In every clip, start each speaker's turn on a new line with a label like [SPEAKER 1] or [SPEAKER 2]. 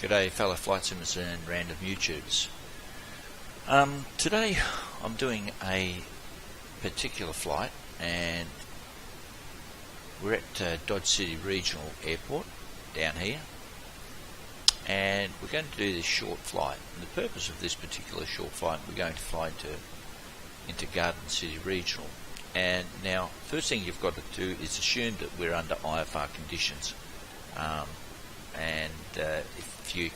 [SPEAKER 1] G'day fellow flight simmers and random YouTubers. Today I'm doing a particular flight and we're at Dodge City Regional Airport down here, and we're going to do this short flight. And the purpose of this particular short flight, we're going to fly into Garden City Regional. And now, first thing you've got to do is assume that we're under IFR conditions. If you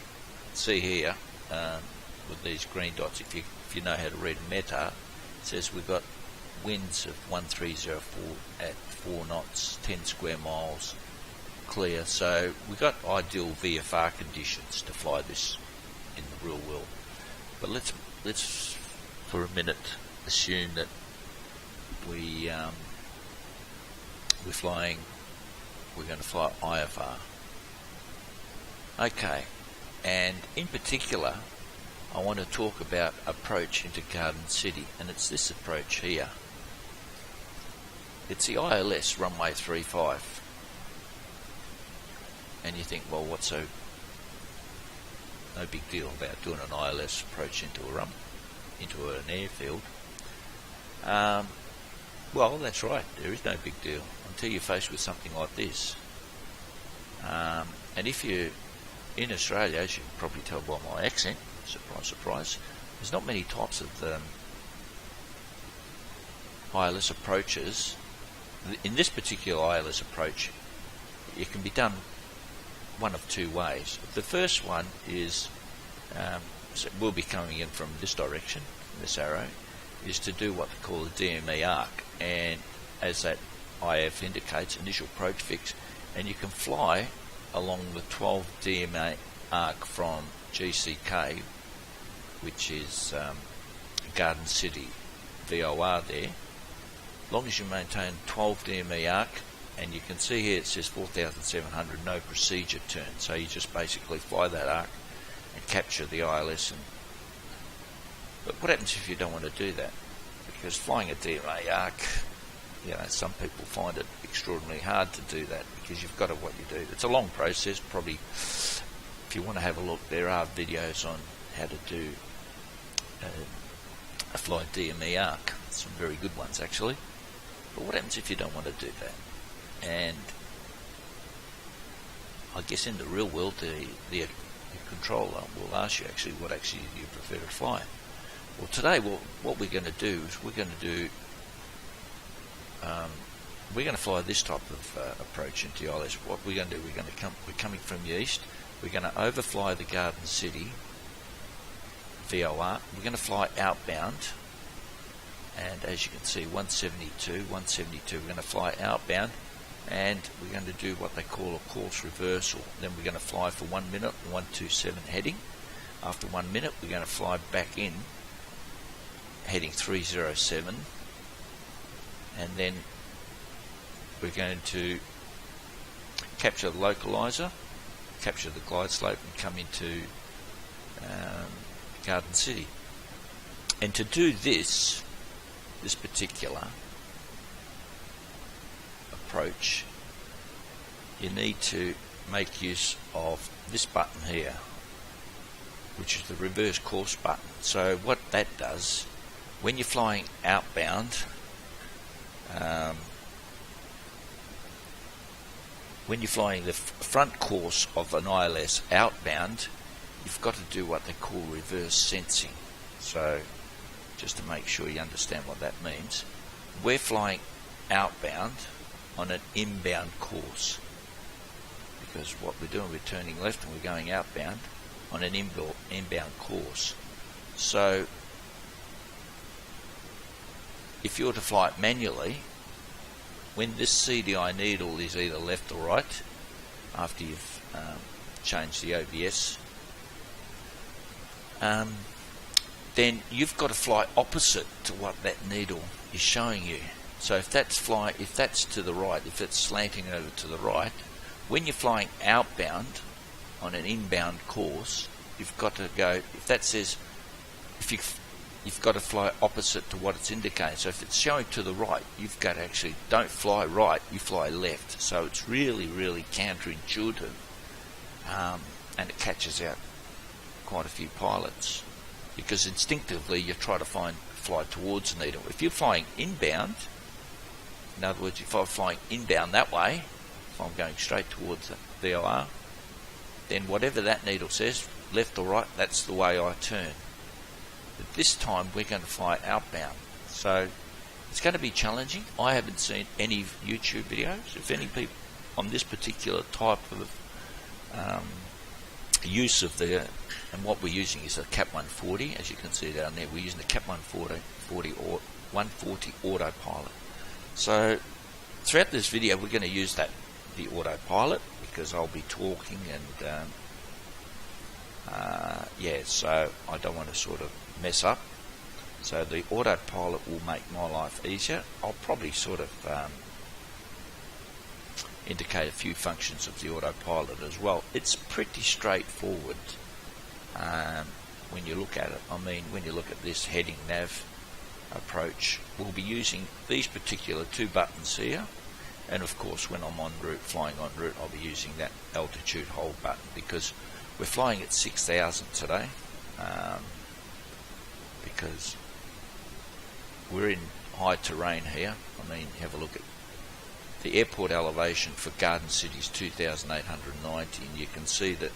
[SPEAKER 1] see here with these green dots, if you know how to read META, it says we've got winds of 1304 at 4 knots, 10 square miles, clear. So we've got ideal VFR conditions to fly this in the real world. But let's for a minute assume that we're going to fly IFR. Okay, and in particular I want to talk about approach into Garden City, and it's this approach here. It's the ILS runway 35, and you think, well, what's no big deal about doing an ILS approach into an airfield? Well, that's right, there is no big deal until you're faced with something like this. And if you're in Australia, as you can probably tell by my accent, surprise, surprise, there's not many types of ILS approaches. In this particular ILS approach, it can be done one of two ways. The first one is, so we'll be coming in from this direction, this arrow, is to do what they call a DME arc, and as that IF indicates, initial approach fix, and you can fly along the 12 DME arc from GCK, which is Garden City VOR there, as long as you maintain 12 DME arc. And you can see here it says 4,700, no procedure turn, so you just basically fly that arc and capture the ILS. But what happens if you don't want to do that? Because flying a DME arc, some people find it extraordinarily hard to do that, because you've got to what you do. It's a long process. Probably, if you want to have a look, there are videos on how to do a fly DME arc. Some very good ones actually. But what happens if you don't want to do that? And I guess in the real world, the controller will ask you actually what actually you prefer to fly. Well, today, what we're going to do is we're going to fly this type of approach into the ILS. What we're going to do, we're coming from the east. We're going to overfly the Garden City VOR. We're going to fly outbound, and as you can see, 172. We're going to fly outbound, and we're going to do what they call a course reversal. Then we're going to fly for 1 minute, 127 heading. After 1 minute, we're going to fly back in, heading 307, and then we're going to capture the localizer, capture the glide slope, and come into Garden City. And to do this particular approach, you need to make use of this button here, which is the reverse course button. So what that does, when you're flying outbound, when you're flying the front course of an ILS outbound, you've got to do what they call reverse sensing. So just to make sure you understand what that means, we're flying outbound on an inbound course, because what we're doing, we're turning left and we're going outbound on an inbound course. So if you were to fly it manually, when this CDI needle is either left or right, after you've changed the OBS, then you've got to fly opposite to what that needle is showing you. So if that's to the right, if it's slanting over to the right, when you're flying outbound on an inbound course, you've got to go, if that says, you've got to fly opposite to what it's indicating. So if it's showing to the right, you've got to actually, don't fly right, you fly left. So it's really, really counterintuitive and it catches out quite a few pilots, because instinctively you try to fly towards the needle. If you're flying inbound, in other words, if I'm flying inbound that way, if I'm going straight towards the VOR, then whatever that needle says, left or right, that's the way I turn. But this time we're going to fly outbound, so it's going to be challenging. I haven't seen any YouTube videos. If any people on this particular type of use of and what we're using is a kap140, as you can see down there. We're using the kap140 140 Autopilot. So throughout this video we're going to use the Autopilot, because I'll be talking and yeah, so I don't want to sort of mess up. So the Autopilot will make my life easier. I'll probably sort of indicate a few functions of the Autopilot as well. It's pretty straightforward when you look at it. I mean, when you look at this heading nav approach, we'll be using these particular two buttons here, and of course when I'm en route, flying en route, I'll be using that altitude hold button, because we're flying at 6,000 today, because we're in high terrain here. I mean, have a look at the airport elevation for Garden City is 2,890, and you can see that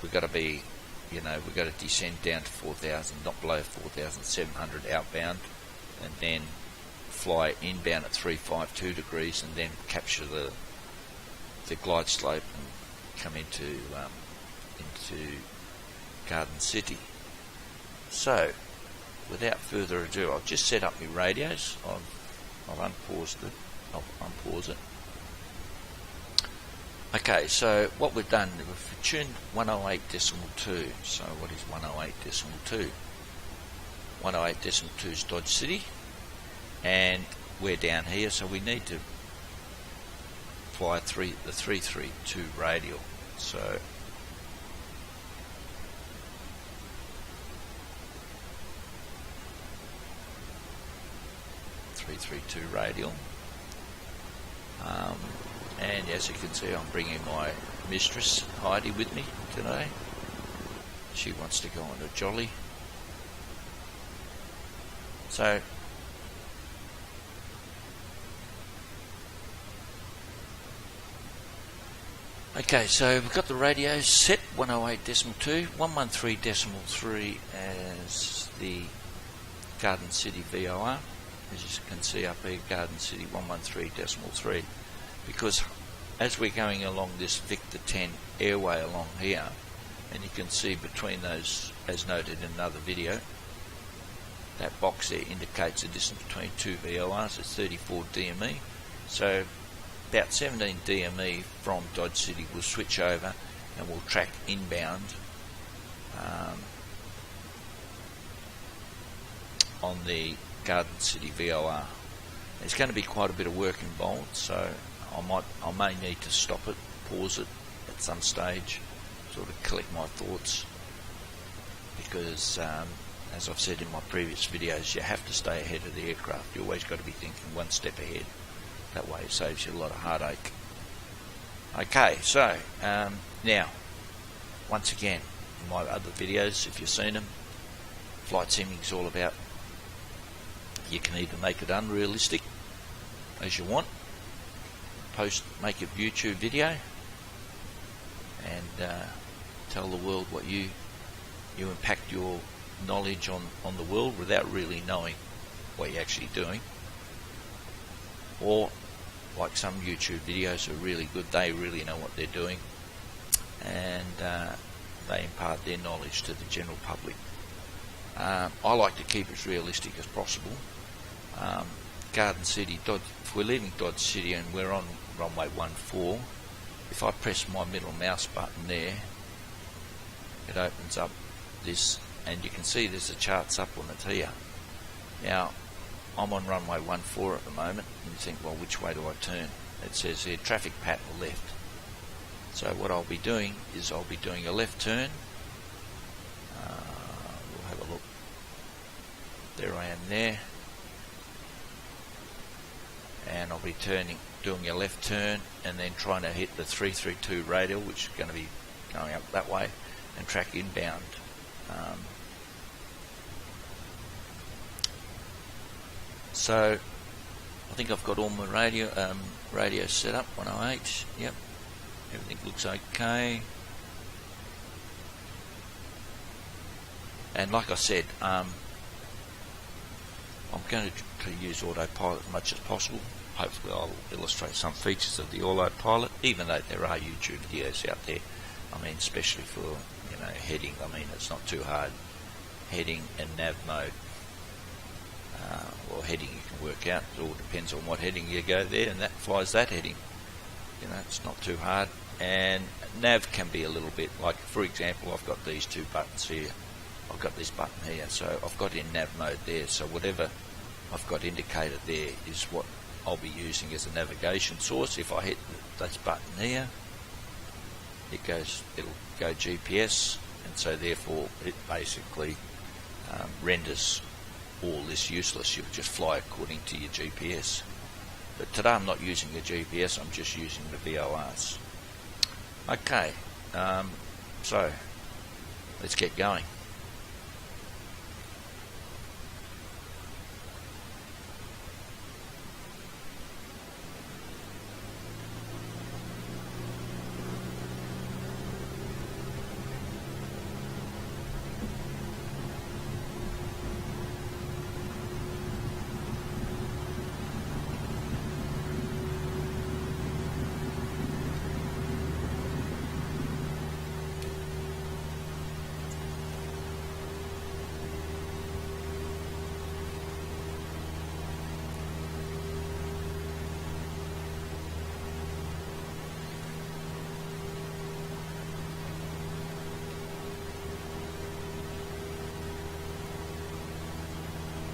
[SPEAKER 1] we've got to be, we've got to descend down to 4,000, not below 4,700 outbound, and then fly inbound at 352 degrees, and then capture the glide slope and come into Garden City. So, without further ado, I've just set up my radios. I've unpaused it. I'll unpause it. Okay, so what we've done, we've tuned 108.2. So what is 108.2? 108.2 is Dodge City, and we're down here, so we need to fly the 332 radial. So radial, and as you can see, I'm bringing my mistress Heidi with me today. She wants to go on a jolly. So okay, so we've got the radios set 108.2, 113.3 as the Garden City VOR. As you can see up here, Garden City 113.3, because as we're going along this Victor 10 airway along here, and you can see between those, as noted in another video, that box there indicates the distance between two VORs. It's 34 DME, so about 17 DME from Dodge City will switch over and we'll track inbound on the Garden City VOR. There's going to be quite a bit of work involved, so I may need to stop it, pause it at some stage, sort of collect my thoughts, because as I've said in my previous videos, you have to stay ahead of the aircraft. You always got to be thinking one step ahead. That way it saves you a lot of heartache. Okay, so now, once again, in my other videos, if you've seen them, flight simming is all about, you can either make it unrealistic as you want, make a YouTube video, and tell the world what you impact your knowledge on the world without really knowing what you're actually doing. Or like some YouTube videos are really good, they really know what they're doing, and they impart their knowledge to the general public. I like to keep it as realistic as possible. Garden City, if we're leaving Dodge City and we're on runway 14, if I press my middle mouse button there, it opens up this, and you can see there's a chart supplement here. Now, I'm on runway 14 at the moment, and you think, well, which way do I turn? It says here, traffic pattern left. So what I'll be doing is I'll be doing a left turn. We'll have a look. There I am there. And I'll be doing a left turn, and then trying to hit the 332 radial, which is going to be going up that way, and track inbound. So I think I've got all my radio set up. 108. Yep, everything looks okay. And like I said, I'm going to use Autopilot as much as possible. Hopefully I'll illustrate some features of the Autopilot, even though there are YouTube videos out there. I mean, especially for, you know, heading. I mean, it's not too hard. Heading and nav mode. Well, heading you can work out. It all depends on what heading you go there, and that flies that heading. You know, it's not too hard. And nav can be a little bit, like, for example, I've got these two buttons here. I've got this button here, so I've got in nav mode there, so whatever I've got indicated there is what I'll be using as a navigation source. If I hit this button here, it'll go GPS, and so therefore it basically renders all this useless. You'll just fly according to your GPS. But today I'm not using the GPS, I'm just using the VORs. Okay, so let's get going.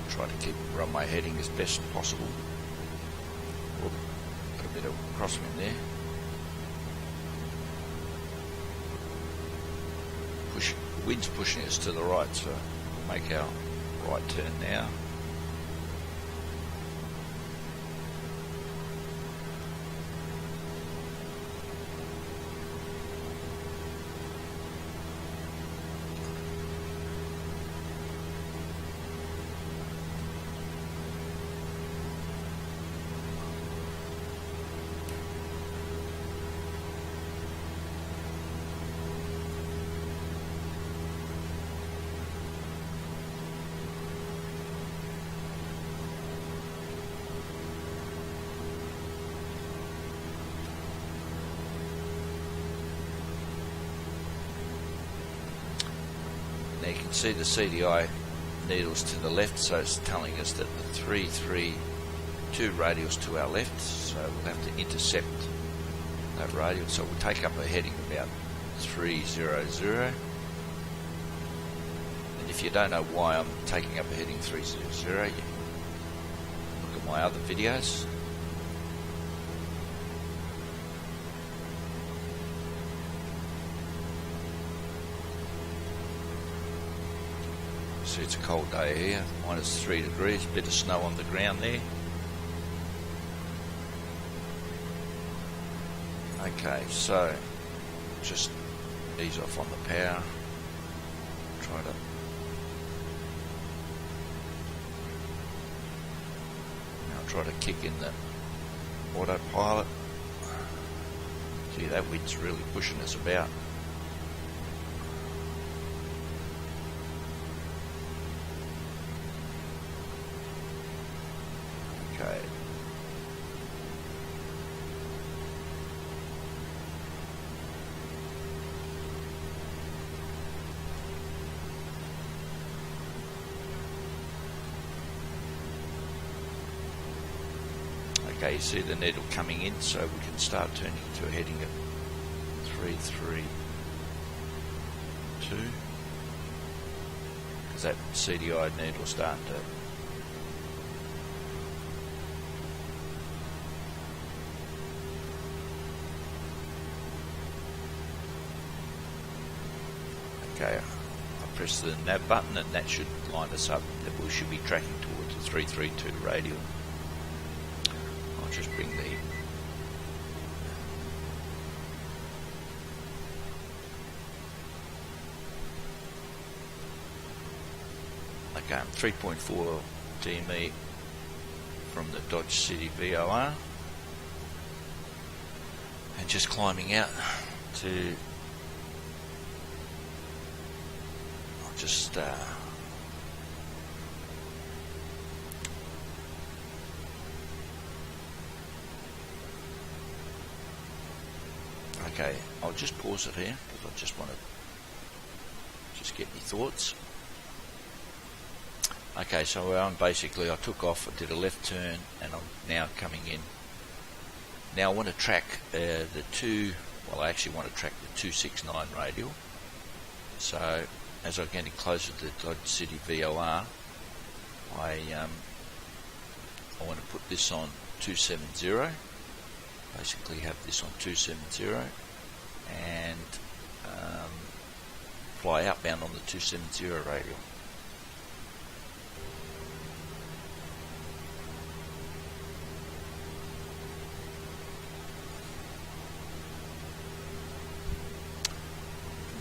[SPEAKER 1] Try to run my heading as best possible. Put a bit of crosswind there. The wind's pushing us to the right, so we'll make our right turn now. Now you can see the CDI needles to the left, so it's telling us that the 332 radials to our left, so we'll have to intercept that radial. So we'll take up a heading about 300. And if you don't know why I'm taking up a heading 300, you can look at my other videos. See, it's a cold day here, -3 degrees, bit of snow on the ground there. Okay, so just ease off on the power. Try to kick in the Autopilot. See, that wind's really pushing us about. Okay. Okay, you see the needle coming in, so we can start turning to a heading of 332, because that CDI needle starting to okay, I press the nav button and that should line us up that we should be tracking towards the 332 radial. I'll just bring the Okay, I'm 3.4 DME from the Dodge City VOR, and just climbing out to, I'll just okay, I'll just pause it here because I just want to just get your thoughts. Okay, so I took off, I did a left turn, and I'm now coming in. Now I want to track I actually want to track the 269 radial. So as I'm getting closer to the Dodge City VOR, I want to put this on 270. Basically have this on 270 and fly outbound on the 270 radial.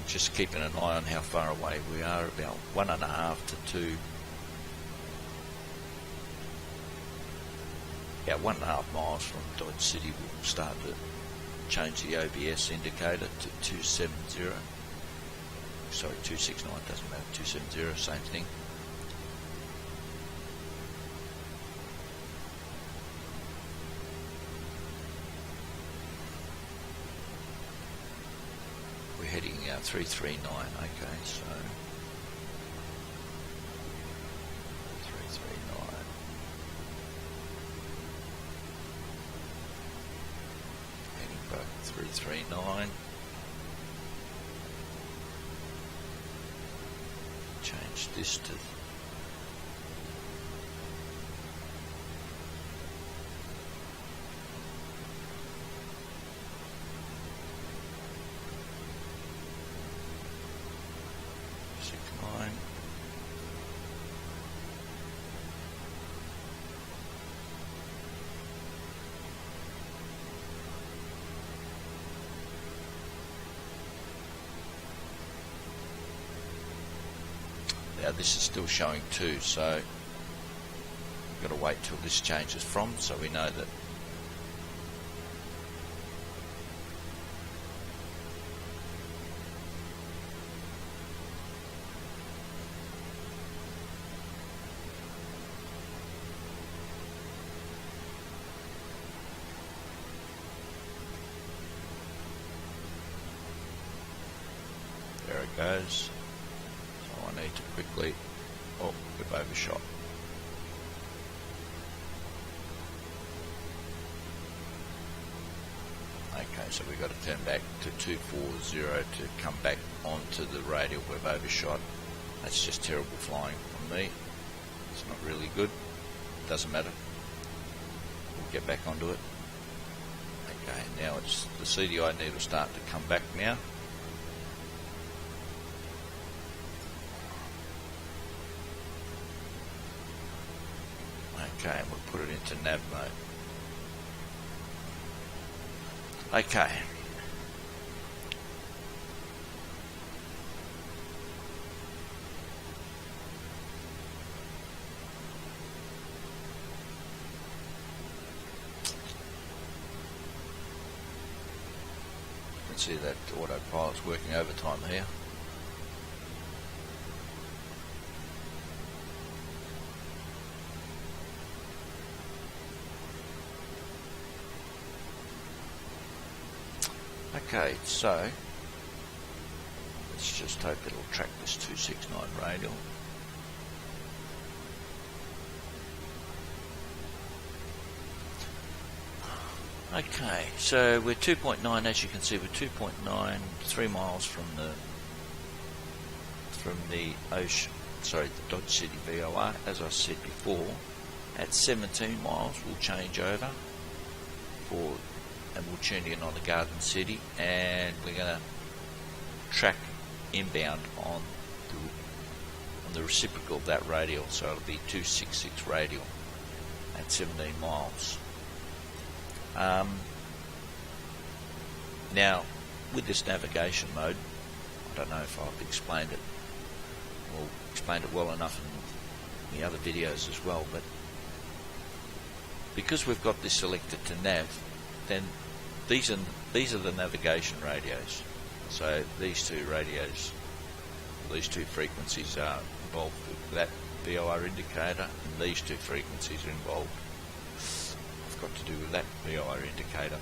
[SPEAKER 1] Just keeping an eye on how far away we are, about 1.5 to 2. About 1.5 miles from Dodge City. We'll start to change the OBS indicator to 270. Sorry, 269 doesn't matter. 270, same thing. We're heading 339. Okay, so 339. Heading back 339. Change this to now this is still showing 2, so we've got to wait till this changes from, so we know that there it goes. I need to quickly, we've overshot. Okay, so we've got to turn back to 240 to come back onto the radial. We've overshot. That's just terrible flying from me. It's not really good. Doesn't matter. We'll get back onto it. Okay, now it's the CDI need to start to come back now. Okay, and we'll put it into nav mode. Okay. You can see that Autopilot's working overtime here. Okay, so let's just hope it'll track this 269 radial. Okay, so we're 2.9, as you can see, we're 2.9, 3 miles from the Dodge City VOR. As I said before, at 17 miles we'll change over and we'll tune in on the Garden City, and we're going to track inbound on the reciprocal of that radial, so it'll be 266 radial at 17 miles. Now, with this navigation mode, I don't know if I've explained it well enough my other videos as well, but because we've got this selected to nav, then these are the navigation radios. So these two radios, these two frequencies are involved with that VOR indicator, and these two frequencies are involved. I've got to do with that VOR indicator.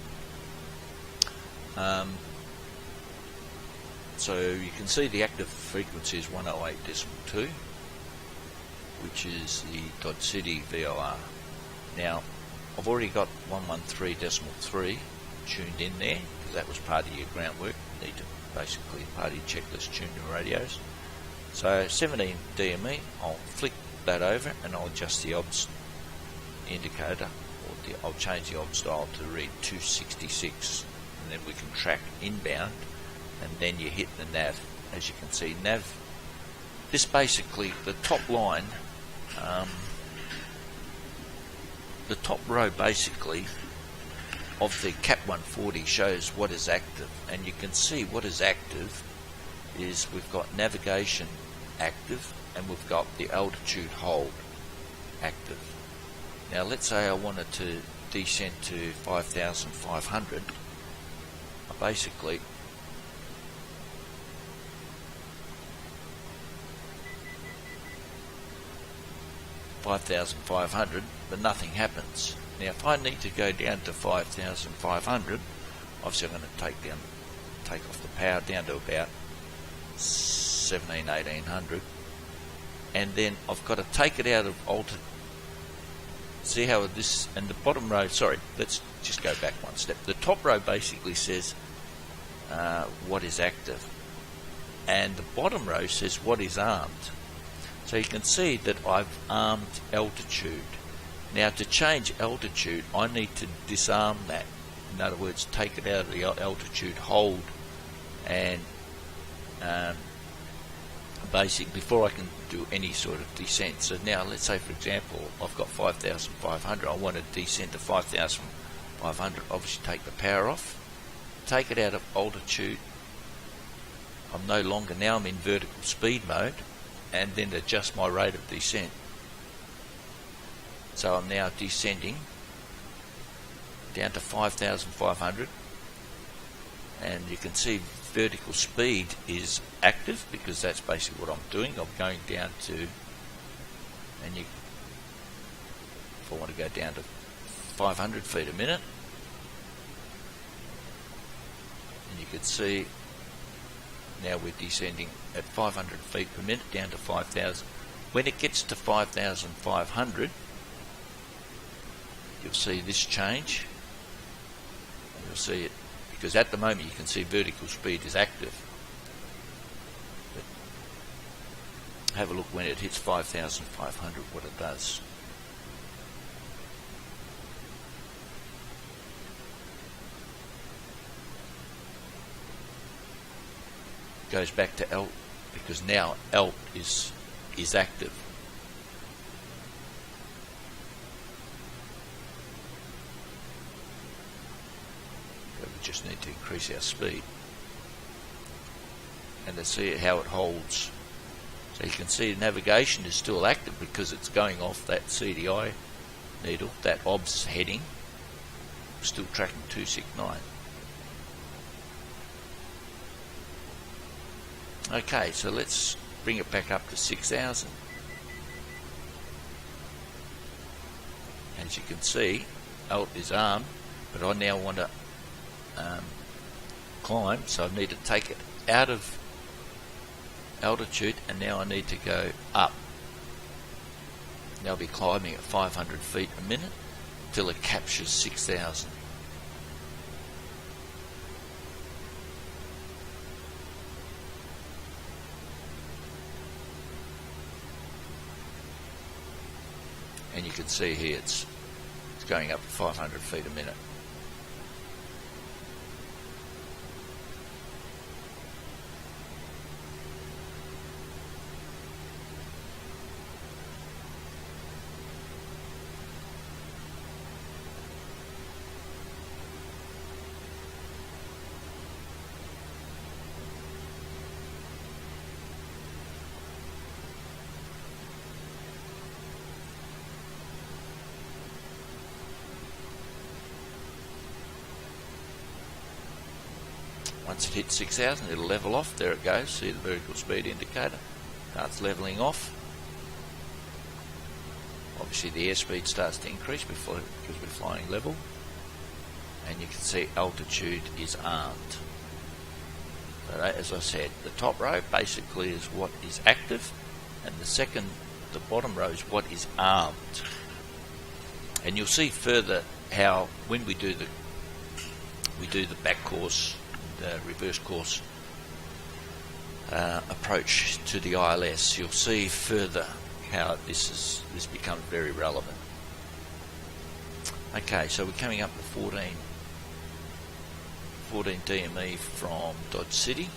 [SPEAKER 1] So you can see the active frequency is 108.2, which is the Dodge City VOR. Now, I've already got 113.3 tuned in there, because that was part of your groundwork. You need to basically, part of your checklist, tune your radios. So 17 DME, I'll flick that over and I'll adjust the obs indicator, or I'll change the obs dial to read 266, and then we can track inbound, and then you hit the nav. As you can see, nav, this basically, the top line, the top row basically of the kap140 shows what is active, and you can see what is active is we've got navigation active and we've got the altitude hold active. Now let's say I wanted to descend to 5,500. Basically $5,500, but nothing happens. Now if I need to go down to 5,500, obviously I'm going to take off the power down to about 1800, and then I've got to take it out of altitude. See how this, and the bottom row, sorry, let's just go back one step. The top row basically says what is active, and the bottom row says what is armed. So you can see that I've armed altitude. Now to change altitude, I need to disarm that. In other words, take it out of the altitude hold, and basic before I can do any sort of descent. So now let's say for example I've got 5,500, I want to descend to 5,500. Obviously take the power off, take it out of altitude. I'm no longer, now I'm in vertical speed mode, and then adjust my rate of descent. So I'm now descending down to 5,500, and you can see vertical speed is active because that's basically what I'm doing. I'm going down to, and if I want to go down to 500 feet a minute, and you can see now we're descending at 500 feet per minute down to 5,000. When it gets to 5,500, you'll see this change, and you'll see it, because at the moment you can see vertical speed is active. But have a look when it hits 5,500 what it does. Goes back to alt, because now alt is active. But we just need to increase our speed, and let's see how it holds. So you can see navigation is still active because it's going off that CDI needle, that OBS heading, still tracking 269. Okay, so let's bring it back up to 6,000. As you can see, alt is armed, but I now want to climb, so I need to take it out of altitude, and now I need to go up. Now I'll be climbing at 500 feet a minute till it captures 6,000. And you can see here it's going up to 500 feet a minute. Once it hits 6,000, it'll level off. There it goes. See the vertical speed indicator. Starts leveling off. Obviously the airspeed starts to increase because we're flying level. And you can see altitude is armed. So that, as I said, the top row basically is what is active, and the bottom row is what is armed. And you'll see further how when we do the back course, the reverse course approach to the ILS, you'll see further how this becomes very relevant. Okay, so we're coming up to 14 DME from Dodge City.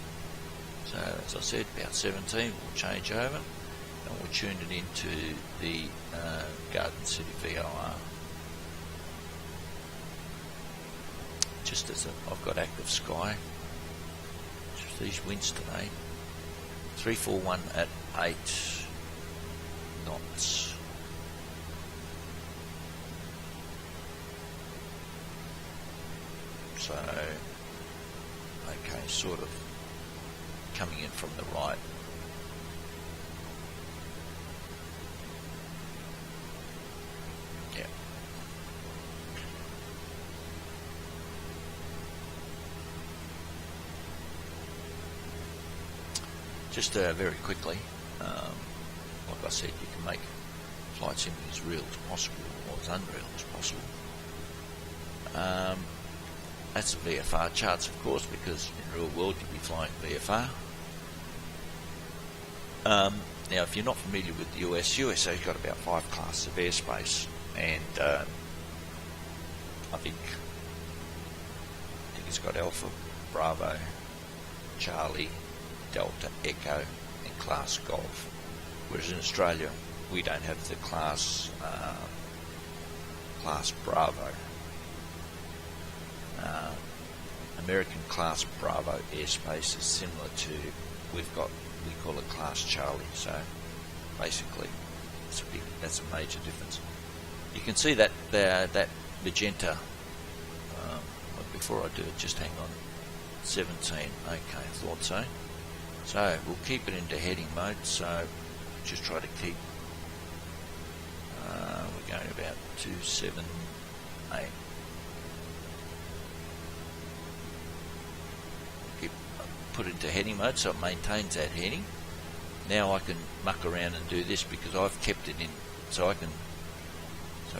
[SPEAKER 1] So as I said, about 17 we'll change over and we'll tune it into the Garden City VOR. Just as I've got active sky, just these winds today, 341 at 8 knots. So, okay, sort of coming in from the right. Yeah. Just very quickly, like I said, you can make flight sim as real as possible or as unreal as possible. That's the VFR charts, of course, because in real world you'd be flying VFR. Now, if you're not familiar with the USA's got about 5 classes of airspace, and I think it's got Alpha, Bravo, Charlie, Delta, Echo, and Class Golf. Whereas in Australia, we don't have the Class Bravo. American Class Bravo airspace is similar to we call it Class Charlie. So basically, that's a major difference. You can see that that magenta. But before I do it, just hang on. 17. Okay, I thought so. So we'll keep it into heading mode. So just try to keep. We're going about 278. Put it into heading mode so it maintains that heading. Now I can muck around and do this because I've kept it in, so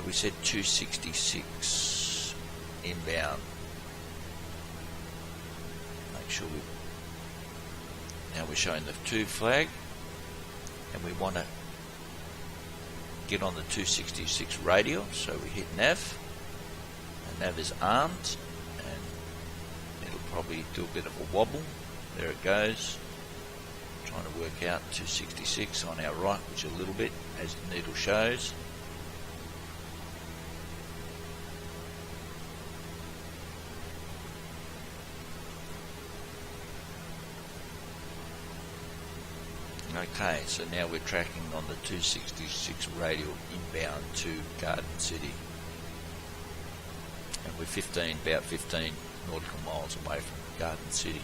[SPEAKER 1] we said 266 inbound. Make sure now we're showing the 2 flag, and we want to get on the 266 radial, so we hit nav, and nav is armed, and it'll probably do a bit of a wobble. There it goes. Trying to work out 266 on our right, which is a little bit, as the needle shows. Okay, so now we're tracking on the 266 radial inbound to Garden City. And we're about 15 nautical miles away from Garden City.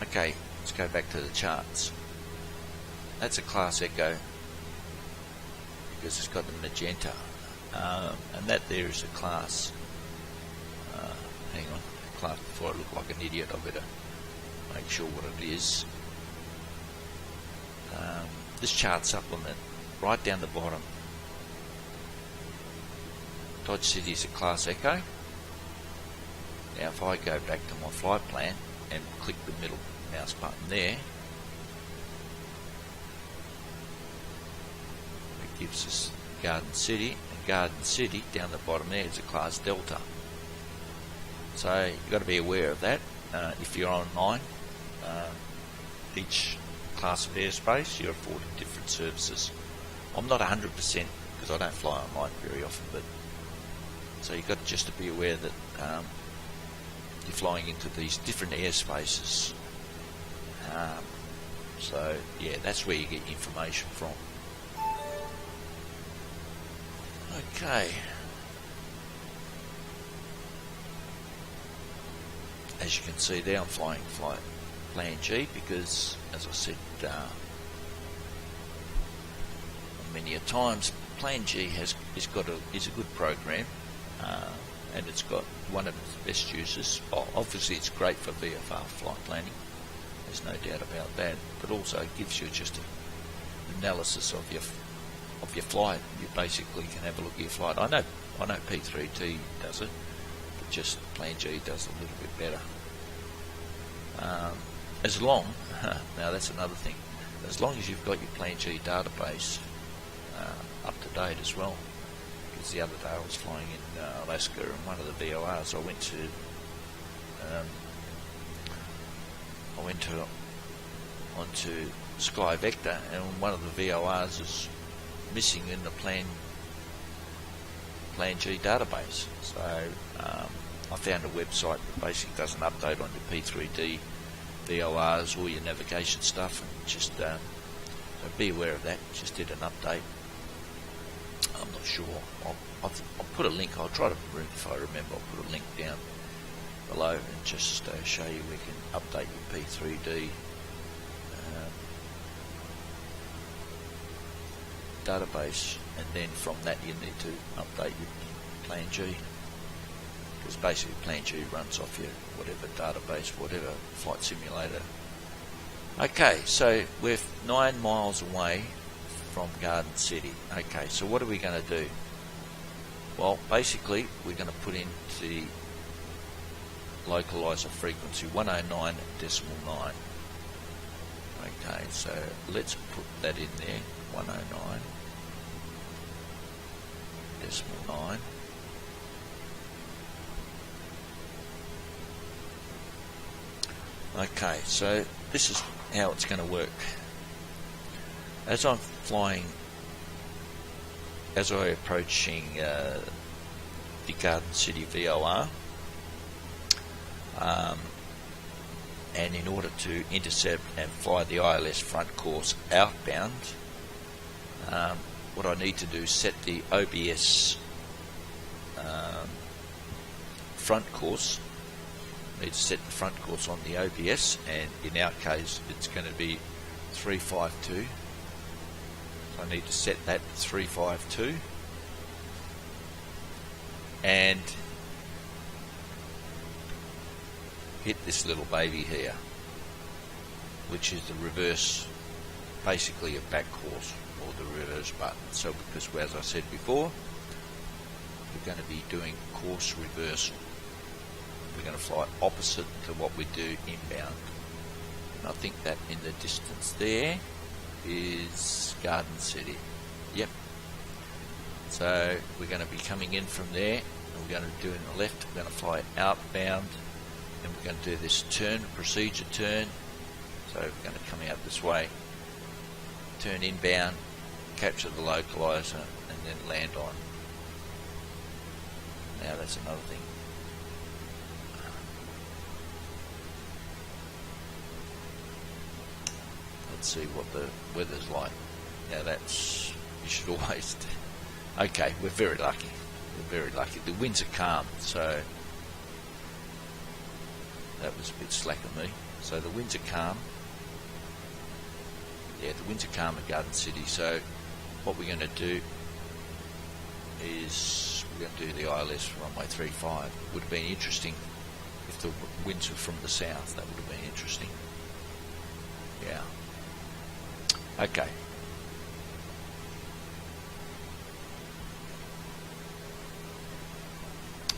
[SPEAKER 1] Okay, let's go back to the charts. That's a Class Echo because it's got the magenta, and that there is a class. Hang on, class. Before I look like an idiot, I better make sure what it is. This chart supplement, right down the bottom. Dodge City is a Class Echo. Now, if I go back to my flight plan and click the middle mouse button there, it gives us Garden City, and Garden City down the bottom there is a Class Delta. So you've got to be aware of that. If you're online, each class of airspace you're afforded different services. I'm not 100% because I don't fly online very often, but so you've got just to be aware that you're flying into these different airspaces. So yeah, that's where you get information from. as you can see there, I'm flying Plan G because, as I said many a times, Plan G is a good program, and it's got one of its best uses. Well, obviously it's great for VFR flight planning, there's no doubt about that, but also it gives you just an analysis of your flight. You basically can have a look at your flight. I know P3D does it, but just Plan G does a little bit better. As long, now that's another thing, as long as you've got your Plan G database up to date as well. Because the other day I was flying in Alaska, and one of the VORs I went onto Sky Vector, and one of the VORs is missing in the Plan G database. So I found a website that basically does an update on your P3D VORs, all your navigation stuff, and just so be aware of that. Just did an update. I'm not sure. I'll put a link. I'll try to, if I remember, I'll put a link down below and just show you we can update your P3D database, and then from that you need to update your Plan G, because basically Plan G runs off your whatever database, whatever flight simulator. Okay, so we're 9 miles away from Garden City. Okay, so what are we going to do? Well, basically we're going to put in the localizer frequency 109.9. Okay, so let's put that in there, 109.9. Okay, so this is how it's going to work. As I'm flying, as I'm approaching the Garden City VOR, and in order to intercept and fly the ILS front course outbound, what I need to do is set the OBS front course. I need to set the front course on the OBS, and in our case it's going to be 352. So I need to set that to 352, and hit this little baby here, which is the reverse, basically a back course, or the reverse button. So because, as I said before, we're going to be doing course reversal. We're going to fly opposite to what we do inbound. And I think that in the distance there is Garden City. Yep. So we're going to be coming in from there, and we're going to do in the left, we're going to fly outbound, and we're going to do this turn, procedure turn. So we're going to come out this way, turn inbound, capture the localizer, and then land on. Now that's another thing. Let's see what the weather's like. Now that's, you should always, okay, we're very lucky. We're very lucky. The winds are calm, so that was a bit slack of me. So the winds are calm. Yeah, the winds are calm at Garden City. So what we're going to do is we're going to do the ILS runway 35. Would have been interesting if the winds were from the south. That would have been interesting. Yeah. Okay.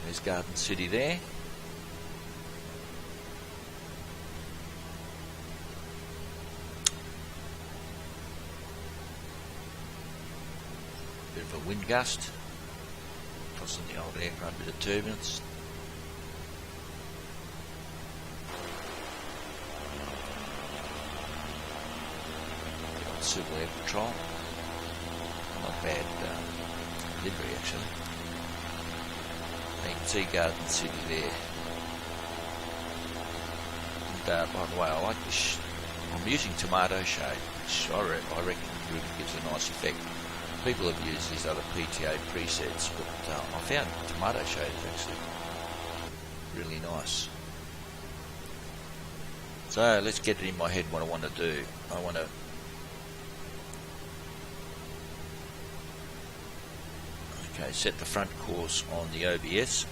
[SPEAKER 1] There's Garden City there. Bit of a wind gust, causing the old aircraft a bit of turbulence. Civil Air Patrol. Not bad livery actually. You can see Garden City there. And by the way, I like this. I'm using tomato shade, which I reckon really gives a nice effect. People have used these other PTA presets, but I found tomato shade is actually really nice. So let's get it in my head what I want to do. I want to set the front course on the OBS.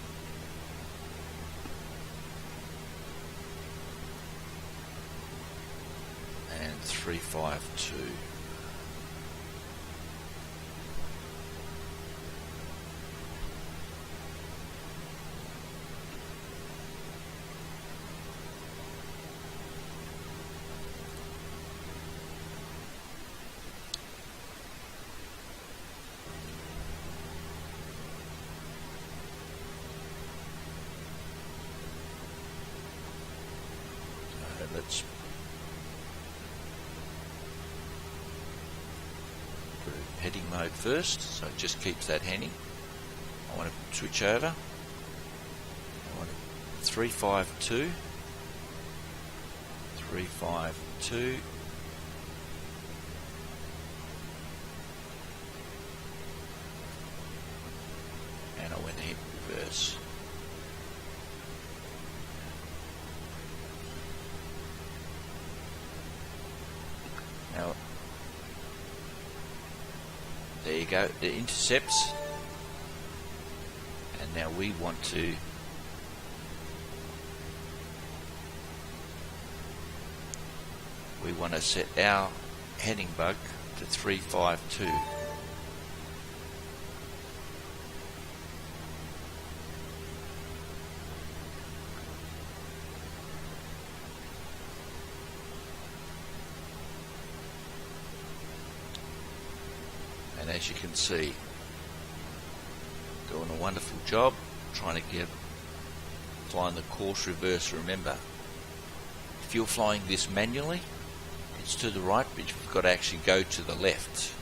[SPEAKER 1] And 352. Let's do heading mode first, so it just keeps that heading. I want to switch over. I want 352, 352, and I went to hit reverse. Now, there you go, the intercepts, and now we want to set our heading bug to 352. And as you can see, doing a wonderful job trying to flying the course reverse. Remember, if you're flying this manually, it's to the right, but you've got to actually go to the left.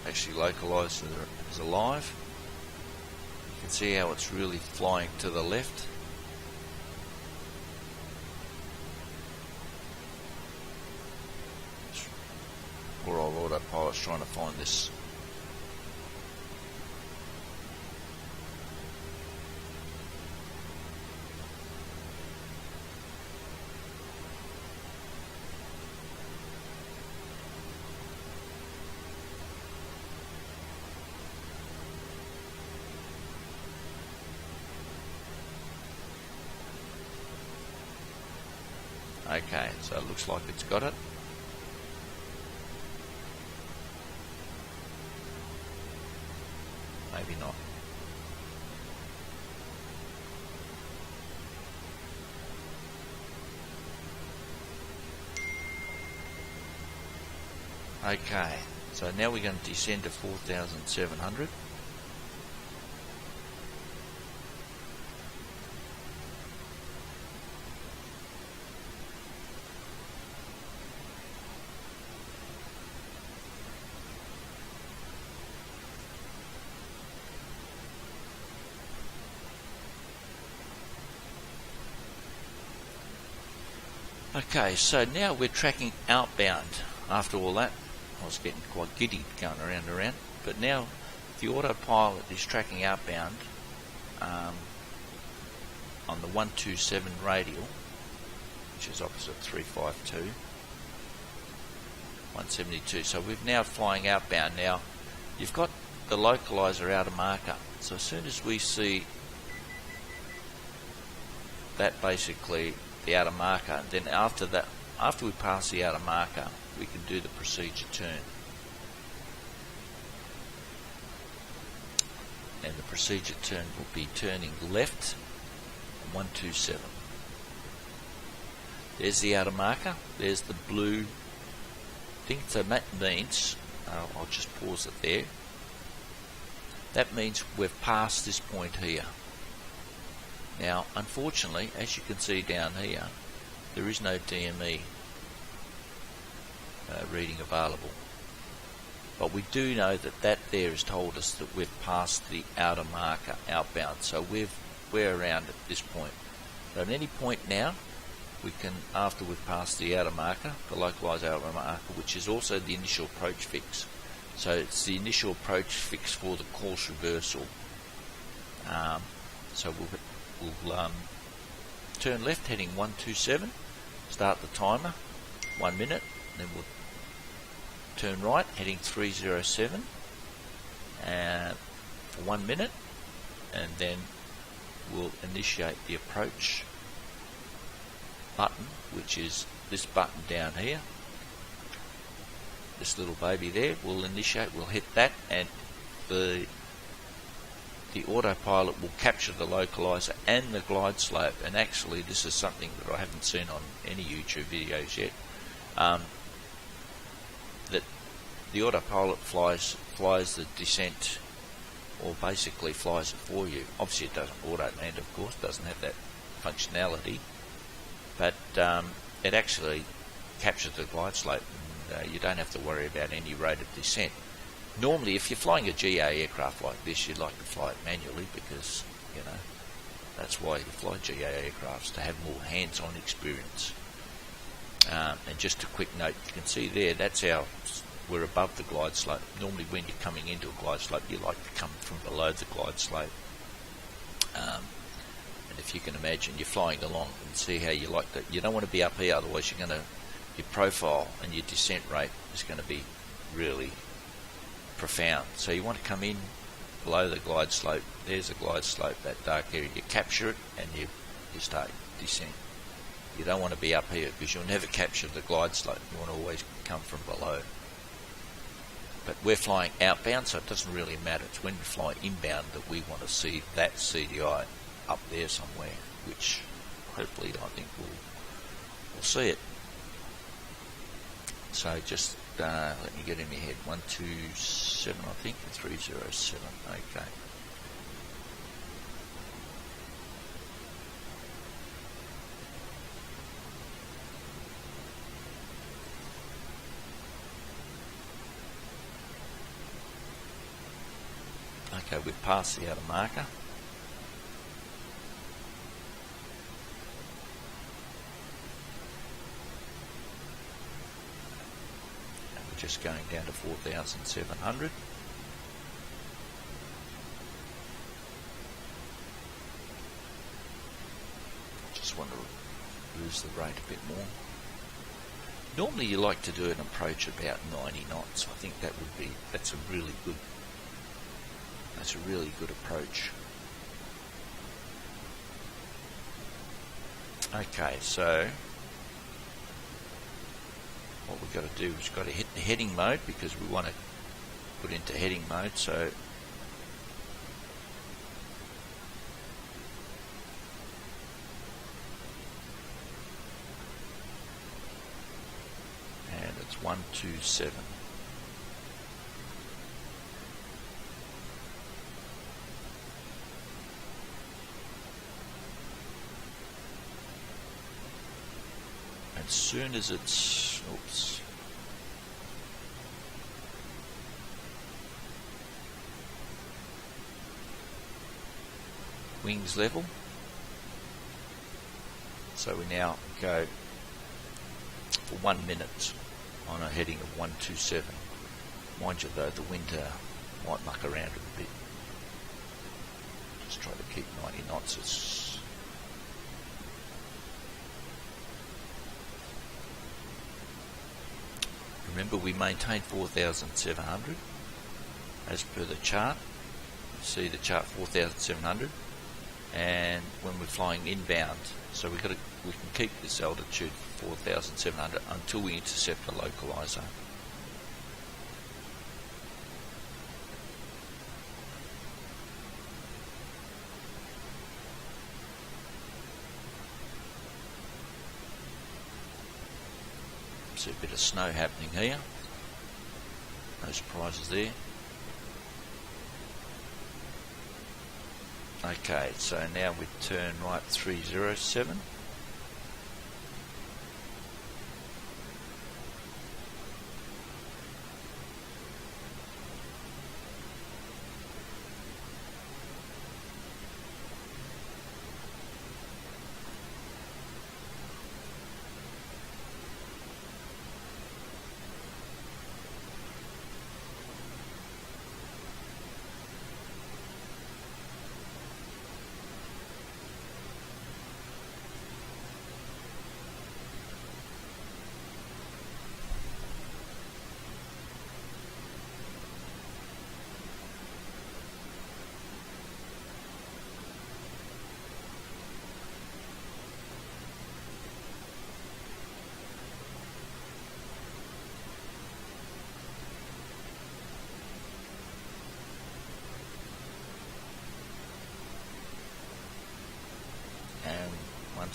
[SPEAKER 1] Actually localised as alive. You can see how it's really flying to the left. Poor old autopilot's trying to find this. Okay, so it looks like it's got it. Maybe not. Okay, so now we're going to descend to 4,700. Okay, so now we're tracking outbound. After all that, I was getting quite giddy going around and around, but now the autopilot is tracking outbound on the 127 radial, which is opposite 352, 172. So we're now flying outbound. Now you've got the localizer outer marker, so as soon as we see that, basically the outer marker, then after that, after we pass the outer marker, we can do the procedure turn. And the procedure turn will be turning left 127. There's the outer marker, there's the blue thing, so that means, I'll just pause it there, that means we've passed this point here. Now, unfortunately, as you can see down here, there is no DME reading available. But we do know that that there has told us that we've passed the outer marker outbound. So we're around at this point. So at any point now, we can, after we've passed the outer marker, the localised outer marker, which is also the initial approach fix, So it's the initial approach fix for the course reversal. So we'll turn left heading 127, start the timer, 1 minute, then we'll turn right heading 307 for 1 minute, and then we'll initiate the approach button, which is this button down here, this little baby there. We'll initiate, we'll hit that, and the autopilot will capture the localizer and the glide slope. And actually this is something that I haven't seen on any YouTube videos yet, that the autopilot flies the descent, or basically flies it for you. Obviously it doesn't auto land, of course, doesn't have that functionality, but it actually captures the glide slope, and you don't have to worry about any rate of descent. Normally, if you're flying a GA aircraft like this, you'd like to fly it manually, because, you know, that's why you fly GA aircrafts, to have more hands-on experience. And just a quick note, you can see there, that's how we're above the glide slope. Normally when you're coming into a glide slope, you like to come from below the glide slope. And if you can imagine, you're flying along and see how you like that. You don't want to be up here, otherwise your profile and your descent rate is going to be really profound. So you want to come in below the glide slope. There's the glide slope, that dark area. You capture it and you start descent. You don't want to be up here, because you'll never capture the glide slope. You want to always come from below. But we're flying outbound, so it doesn't really matter. It's when we fly inbound that we want to see that CDI up there somewhere, which hopefully I think we'll see it. So just let me get in my head. 127, I think, and 307. Okay. Okay, we've passed the outer marker. Just going down to 4,700. Just want to lose the rate a bit more. Normally you like to do an approach about 90 knots. I think that's a really good approach. Okay, so what we've got to do is we've got to hit the heading mode, because we want to put into heading mode. So and it's 127. As soon as it's, oops, wings level, so we now go for 1 minute on a heading of 127. Mind you though, the wind might muck around a bit. Just try to keep 90 knots. Remember, we maintain 4,700 as per the chart. You see the chart 4,700, and when we're flying inbound, so we can keep this altitude 4,700 until we intercept the localizer. See a bit of snow happening here. No surprises there. Okay, so now we turn right 307.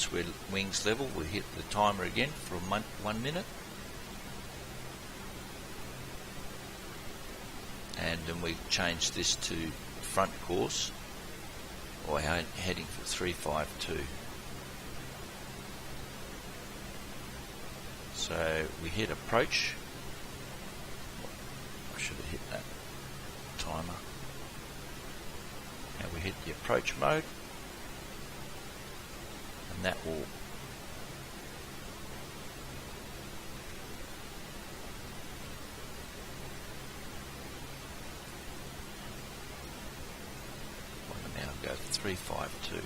[SPEAKER 1] once we're wings level, we hit the timer again for 1 minute, and then we change this to front course, or heading for 352. So we hit approach. I should have hit that timer. And we hit the approach mode, and that will now go 352.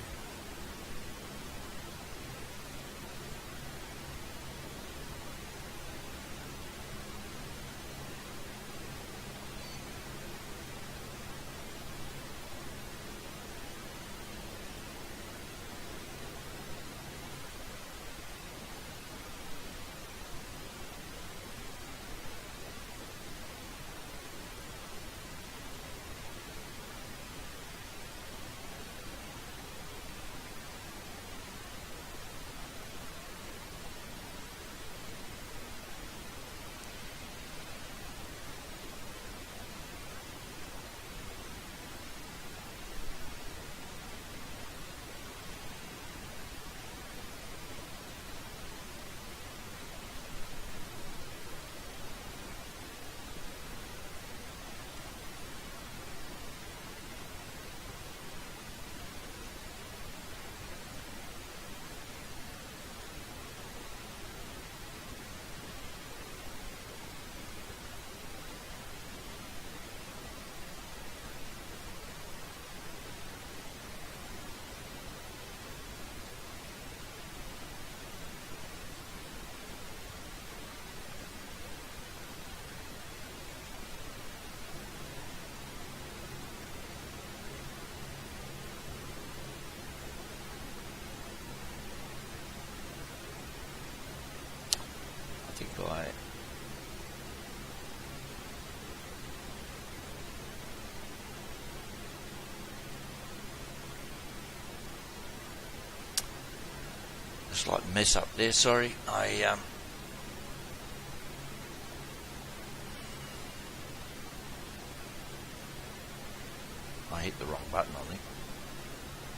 [SPEAKER 1] I slight mess up there, sorry. I hit the wrong button, I think.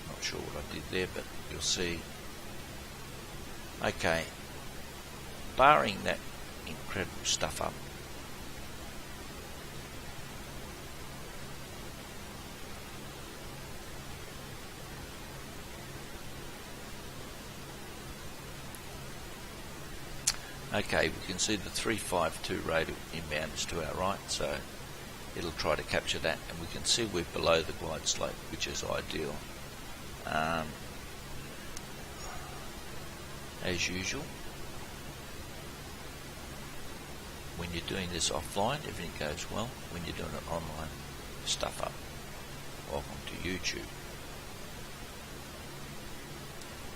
[SPEAKER 1] Not sure what I did there, but you'll see. Okay, barring that incredible stuff up, okay, we can see the 352 radial inbound is to our right, so it'll try to capture that, and we can see we're below the glide slope, which is ideal. As usual, when you're doing this offline, everything goes well. When you're doing it online, stuff up. Welcome to YouTube.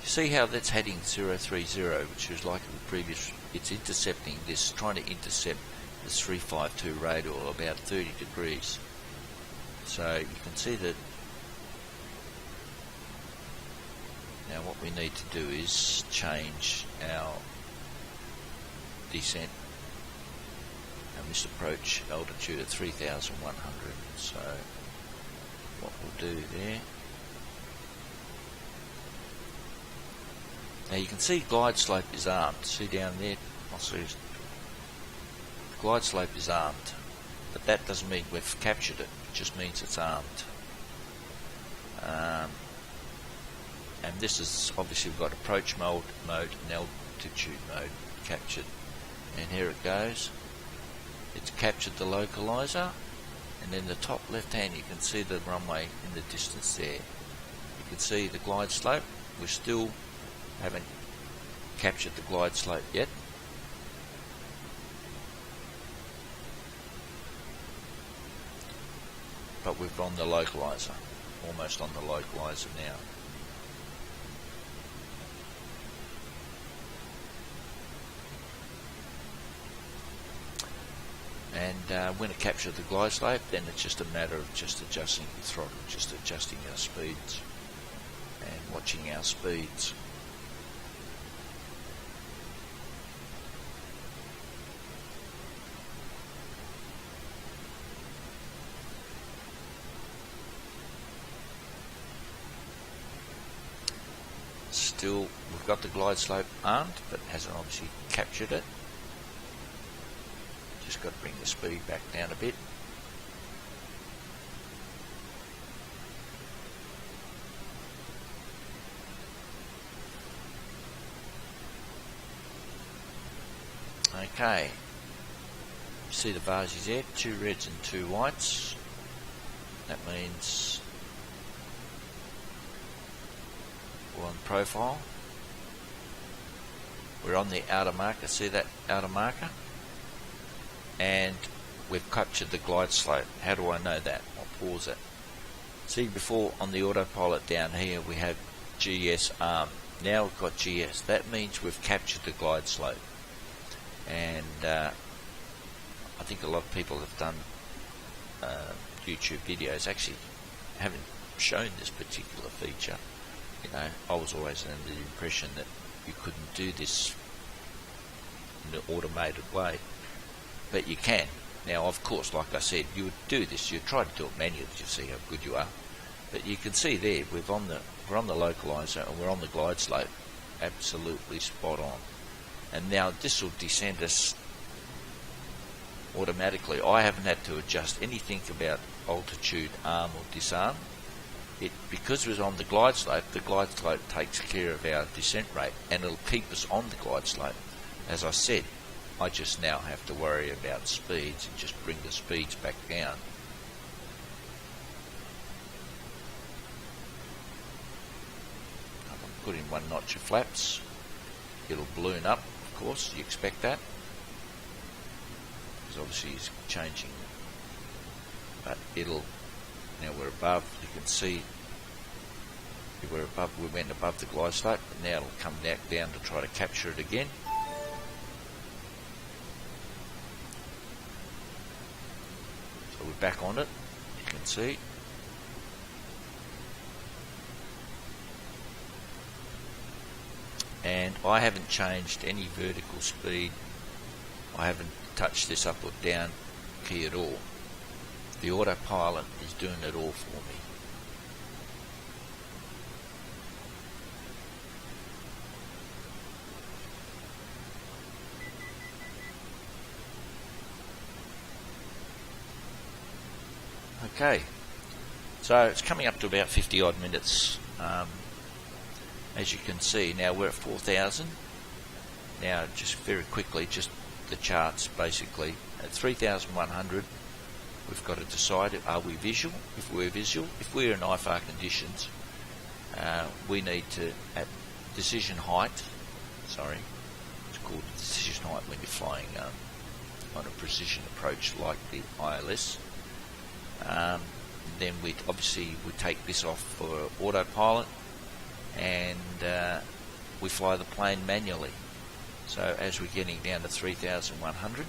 [SPEAKER 1] You see how that's heading 030, which is like the previous. It's intercepting this, trying to intercept this 352 radial about 30 degrees. So you can see that. Now what we need to do is change our descent and this approach altitude at 3,100. So what we'll do there. Now you can see glide slope is armed. See down there? I'll see. Glide slope is armed, but that doesn't mean we've captured it. It just means it's armed. And this is obviously we've got approach mode and altitude mode captured. And here it goes. It's captured the localizer, and in the top left hand you can see the runway in the distance there. You can see the glide slope. We still haven't captured the glide slope yet. But we're on the localizer, almost on the localizer now. And when it captures the glide slope, then it's just a matter of just adjusting the throttle, just adjusting our speeds and watching our speeds. still, we've got the glide slope armed, but hasn't obviously captured it. Just got to bring the speed back down a bit. Okay, you see the bars there, 2 reds and 2 whites. That means we're on profile. We're on the outer marker, see that outer marker? And we've captured the glide slope. How do I know that? I'll pause it. See, before on the autopilot down here we have GS arm. Now we've got GS. That means we've captured the glide slope. And I think a lot of people have done YouTube videos actually haven't shown this particular feature. You know, I was always under the impression that you couldn't do this in an automated way, but you can. Now, of course, like I said, you would do this. You try to do it manually to see how good you are. But you can see there, we're on the localizer and we're on the glide slope, absolutely spot on. And now this will descend us automatically. I haven't had to adjust anything about altitude, arm or disarm. Because it was on the glide slope takes care of our descent rate, and it'll keep us on the glide slope. As I said, I just now have to worry about speeds and just bring the speeds back down. I'm putting 1 notch of flaps. It'll balloon up, of course, you expect that, because obviously it's changing, but it'll, now we're above, you can see we went above the glide slope, but now it'll come back down to try to capture it again. So we're back on it, you can see. And I haven't changed any vertical speed. I haven't touched this up or down key at all. The autopilot is doing it all for me. Okay, so it's coming up to about 50 odd minutes. As you can see, now we're at 4,000. Now, just very quickly, just the charts basically. At 3,100, we've got to decide, are we visual? If we're visual, if we're in IFR conditions, we need to, at decision height, it's called decision height when you're flying on a precision approach like the ILS. Then we take this off for autopilot, and we fly the plane manually. So as we're getting down to 3,100,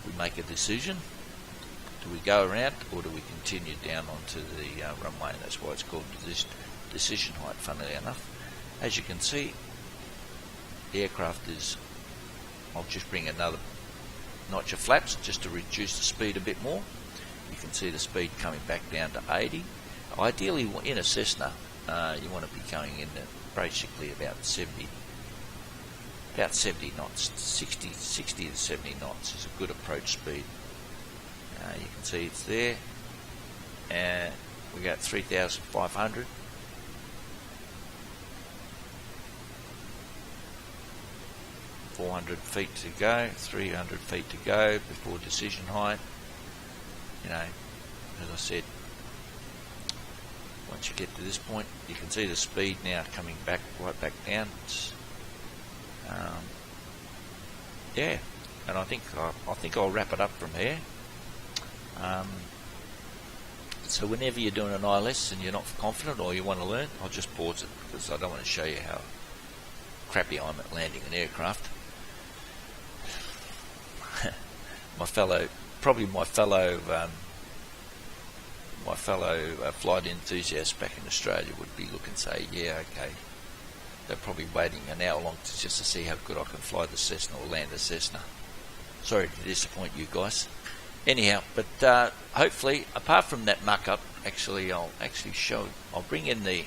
[SPEAKER 1] we make a decision. Do we go around or do we continue down onto the runway? That's why it's called this decision height, funnily enough. As you can see, the aircraft is, I'll just bring another notch of flaps just to reduce the speed a bit more. You can see the speed coming back down to 80. Ideally, in a Cessna, you want to be going in at basically about 70 knots. 60 to 70 knots is a good approach speed. You can see it's there. We got 3,500. .400 feet to go, 300 feet to go before decision height. You know, as I said, once you get to this point, you can see the speed now coming back right back down. Yeah, and I think I'll wrap it up from here. So whenever you're doing an ILS and you're not confident or you want to learn, I'll just pause it because I don't want to show you how crappy I'm at landing an aircraft. my fellow flight enthusiasts back in Australia would be looking and say, yeah, okay, they're probably waiting an hour long just to see how good I can fly the Cessna or land the Cessna. Sorry to disappoint you guys. Anyhow, but hopefully, apart from that muck-up, I'll bring in the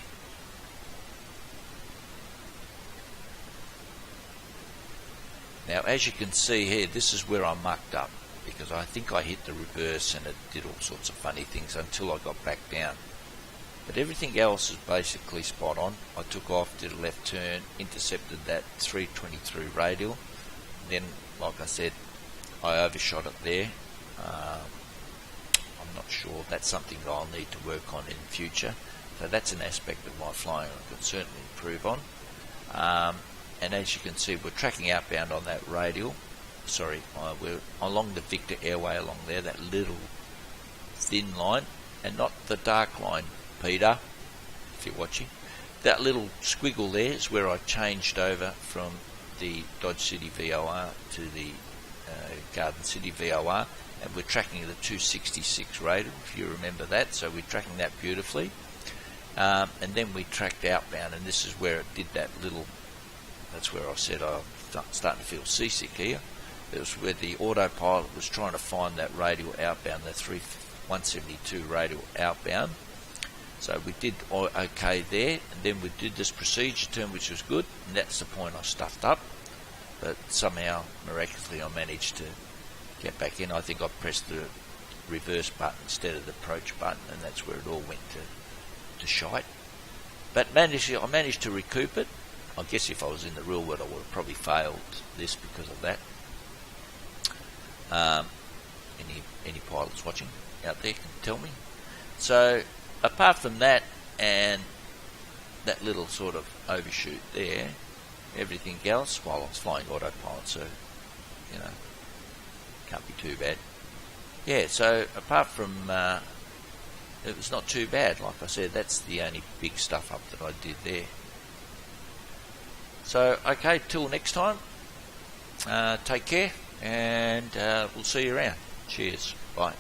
[SPEAKER 1] Now, as you can see here, this is where I mucked up, because I think I hit the reverse and it did all sorts of funny things until I got back down. But everything else is basically spot on. I took off, did a left turn, intercepted that 323 radial. Then, like I said, I overshot it there. I'm not sure. That's something that I'll need to work on in the future. So that's an aspect of my flying I could certainly improve on. And as you can see, we're tracking outbound on that radial. Sorry, we're along the Victor Airway along there, that little thin line, and not the dark line, Peter, if you're watching. That little squiggle there is where I changed over from the Dodge City VOR to the Garden City VOR, and we're tracking the 266 radial, if you remember that. So we're tracking that beautifully. And then we tracked outbound, and this is where it did that little, that's where I said I'm starting to feel seasick here. It was where the autopilot was trying to find that radial outbound, the 172 radial outbound. So we did okay there, and then we did this procedure turn, which was good, and that's the point I stuffed up. But somehow, miraculously, I managed to get back in. I think I pressed the reverse button instead of the approach button, and that's where it all went to shite. But I managed to recoup it. I guess if I was in the real world, I would have probably failed this because of that. Any pilots watching out there can tell me. So apart from that and that little sort of overshoot there, everything else, while I was flying autopilot, so you know, can't be too bad. Yeah, so apart from it was not too bad. Like I said, that's the only big stuff up that I did there. So okay, till next time, take care, and we'll see you around. Cheers, bye.